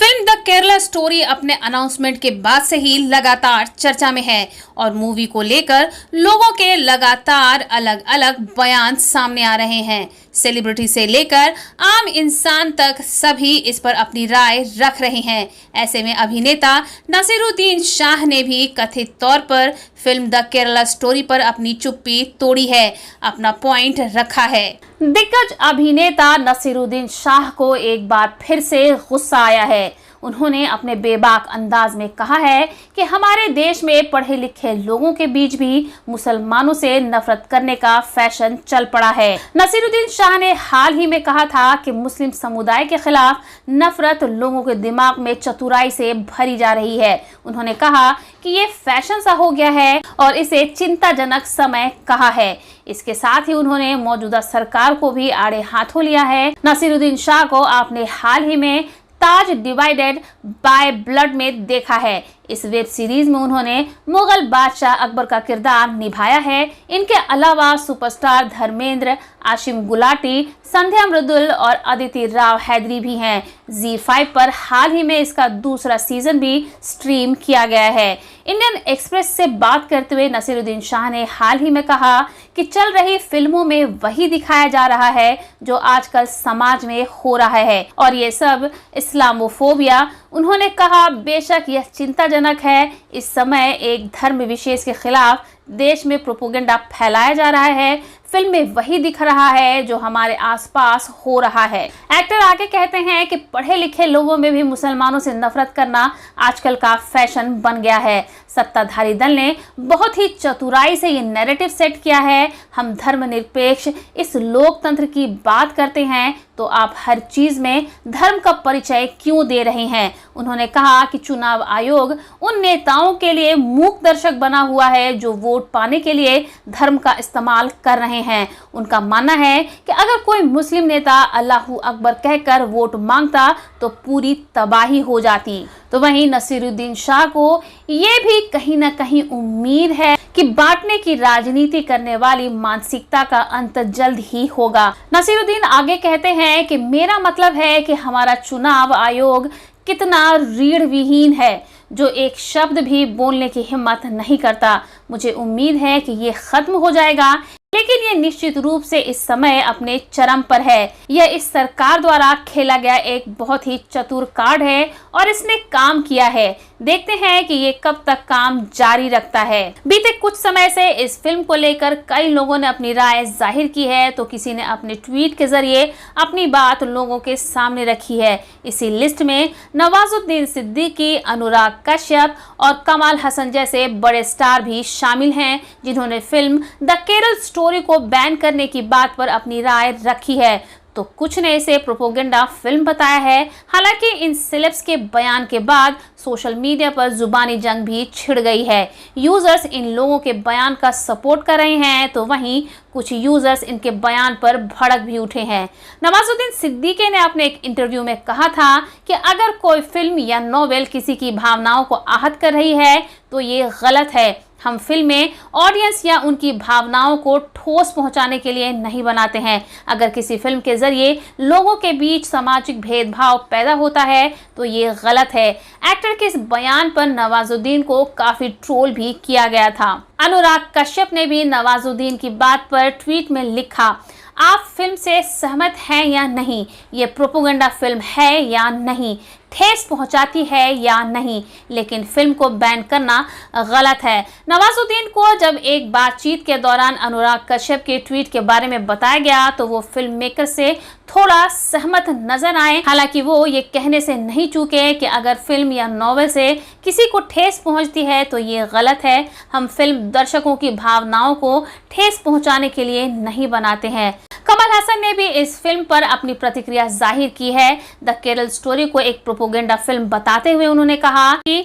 Film the Kerala story अपने announcement के बाद से ही लगातार चर्चा में है और मूवी को लेकर लोगों के लगातार अलग अलग बयान सामने आ रहे हैं। सेलिब्रिटी से लेकर आम इंसान तक सभी इस पर अपनी राय रख रहे हैं। ऐसे में अभिनेता नसीरुद्दीन शाह ने भी कथित तौर पर फिल्म द केरला स्टोरी पर अपनी चुप्पी तोड़ी है, अपना पॉइंट रखा है। दिग्गज अभिनेता नसीरुद्दीन शाह को एक बार फिर से गुस्सा आया है। उन्होंने अपने बेबाक अंदाज में कहा है कि हमारे देश में पढ़े लिखे लोगों के बीच भी मुसलमानों से नफरत करने का फैशन चल पड़ा है। नसीरुद्दीन शाह ने हाल ही में कहा था कि मुस्लिम समुदाय के खिलाफ नफरत लोगों के दिमाग में चतुराई से भरी जा रही है। उन्होंने कहा कि ये फैशन सा हो गया है और इसे चिंताजनक समय कहा है। इसके साथ ही उन्होंने मौजूदा सरकार को भी आड़े हाथों लिया है। नसीरुद्दीन शाह को आपने हाल ही में ताज डिवाइडेड बाय ब्लड में देखा है। इस वेब सीरीज में उन्होंने मुगल बादशाह अकबर का किरदार निभाया है। इनके अलावा सुपरस्टार धर्मेंद्र, आशिम गुलाटी, संध्या मृदुल और अदिति राव हैदरी भी हैं। ZEE5 पर हाल ही में इसका दूसरा सीजन भी स्ट्रीम किया गया है। इंडियन एक्सप्रेस से बात करते हुए नसीरुद्दीन शाह ने हाल ही में कहा कि चल रही फिल्मों में वही दिखाया जा रहा है जो आजकल समाज में हो रहा है और ये सब इस्लामोफोबिया। उन्होंने कहा, बेशक यह चिंताजनक है। इस समय एक धर्म विशेष के खिलाफ देश में प्रोपेगेंडा फैलाया जा रहा है। फिल्म में वही दिख रहा है जो हमारे आसपास हो रहा है। एक्टर आगे कहते हैं कि पढ़े लिखे लोगों में भी मुसलमानों से नफरत करना आजकल का फैशन बन गया है। सत्ताधारी दल ने बहुत ही चतुराई से ये नैरेटिव सेट किया है। हम धर्मनिरपेक्ष इस लोकतंत्र की बात करते हैं तो आप हर चीज में धर्म का परिचय क्यों दे रहे हैं। उन्होंने कहा कि चुनाव आयोग उन नेताओं के लिए मूक दर्शक बना हुआ है जो वोट पाने के लिए धर्म का इस्तेमाल कर रहे हैं। उनका मानना है कि अगर कोई मुस्लिम नेता अल्लाहू अकबर कहकर वोट मांगता तो पूरी तबाही हो जाती। तो वहीं नसीरुद्दीन शाह को ये भी कहीं ना कहीं उम्मीद है कि बांटने की राजनीति करने वाली मानसिकता का अंत जल्द ही होगा। नसीरुद्दीन आगे कहते हैं कि मेरा मतलब है कि हमारा चुनाव आयोग कितना रीढ़ विहीन है, जो एक शब्द भी बोलने की हिम्मत नहीं करता। मुझे उम्मीद है कि ये खत्म हो जाएगा, लेकिन ये निश्चित रूप से इस समय अपने चरम पर है। यह इस सरकार द्वारा खेला गया एक बहुत ही चतुर कार्ड है और इसने काम किया है। देखते हैं कि ये कब तक काम जारी रखता है। बीते कुछ समय से इस फिल्म को लेकर कई लोगों ने अपनी राय जाहिर की है, तो किसी ने अपने ट्वीट के जरिए अपनी बात लोगों के सामने रखी है। इसी लिस्ट में नवाजुद्दीन सिद्दीकी, अनुराग कश्यप और कमाल हसन जैसे बड़े स्टार भी शामिल हैं, जिन्होंने फिल्म द केरल स्टोरी को बैन करने की बात पर अपनी राय रखी है। तो कुछ ने इसे प्रोपेगेंडा फिल्म बताया है। हालांकि इन सेलेब्स के बयान के बाद सोशल मीडिया पर जुबानी जंग भी छिड़ गई है। यूजर्स इन लोगों के बयान का सपोर्ट कर रहे हैं, तो वहीं कुछ यूजर्स इनके बयान पर भड़क भी उठे हैं। नवाजुद्दीन सिद्दीकी ने अपने एक इंटरव्यू में कहा था कि अगर कोई फिल्म या नॉवेल किसी की भावनाओं को आहत कर रही है तो ये गलत है। हम फिल्में ऑडियंस या उनकी भावनाओं को ठोस पहुंचाने के लिए नहीं बनाते हैं। अगर किसी फिल्म के जरिए लोगों के बीच सामाजिक भेदभाव पैदा होता है तो ये गलत है। एक्टर के इस बयान पर नवाजुद्दीन को काफी ट्रोल भी किया गया था। अनुराग कश्यप ने भी नवाजुद्दीन की बात पर ट्वीट में लिखा, आप फिल्म से सहमत हैं या नहीं? ये प्रोपेगेंडा फिल्म है या नहीं? ठेस पहुंचाती है या नहीं? लेकिन फिल्म को बैन करना गलत है। नवाजुद्दीन को जब एक बातचीत के दौरान अनुराग कश्यप के ट्वीट के बारे में बताया गया तो वो फिल्म मेकर से थोड़ा सहमत नजर आए। हालांकि वो ये कहने से नहीं चूके कि अगर फिल्म या नॉवेल से किसी को ठेस पहुंचती है तो ये गलत है। हम फिल्म दर्शकों की भावनाओं को ठेस पहुंचाने के लिए नहीं बनाते हैं। कमल हसन ने भी इस फिल्म पर अपनी प्रतिक्रिया जाहिर की है। द केरल स्टोरी को एक प्रोपेगेंडा फिल्म बताते हुए उन्होंने कहा कि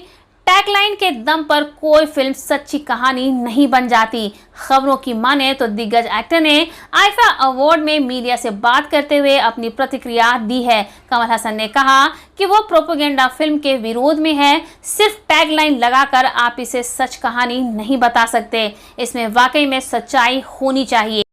टैगलाइन के दम पर कोई फिल्म सच्ची कहानी नहीं बन जाती। खबरों की माने तो दिग्गज एक्टर ने आईफा अवार्ड में मीडिया से बात करते हुए अपनी प्रतिक्रिया दी है। कमल हसन ने कहा कि वो प्रोपेगेंडा फिल्म के विरोध में है। सिर्फ टैगलाइन लगाकर आप इसे सच कहानी नहीं बता सकते। इसमें वाकई में सच्चाई होनी चाहिए।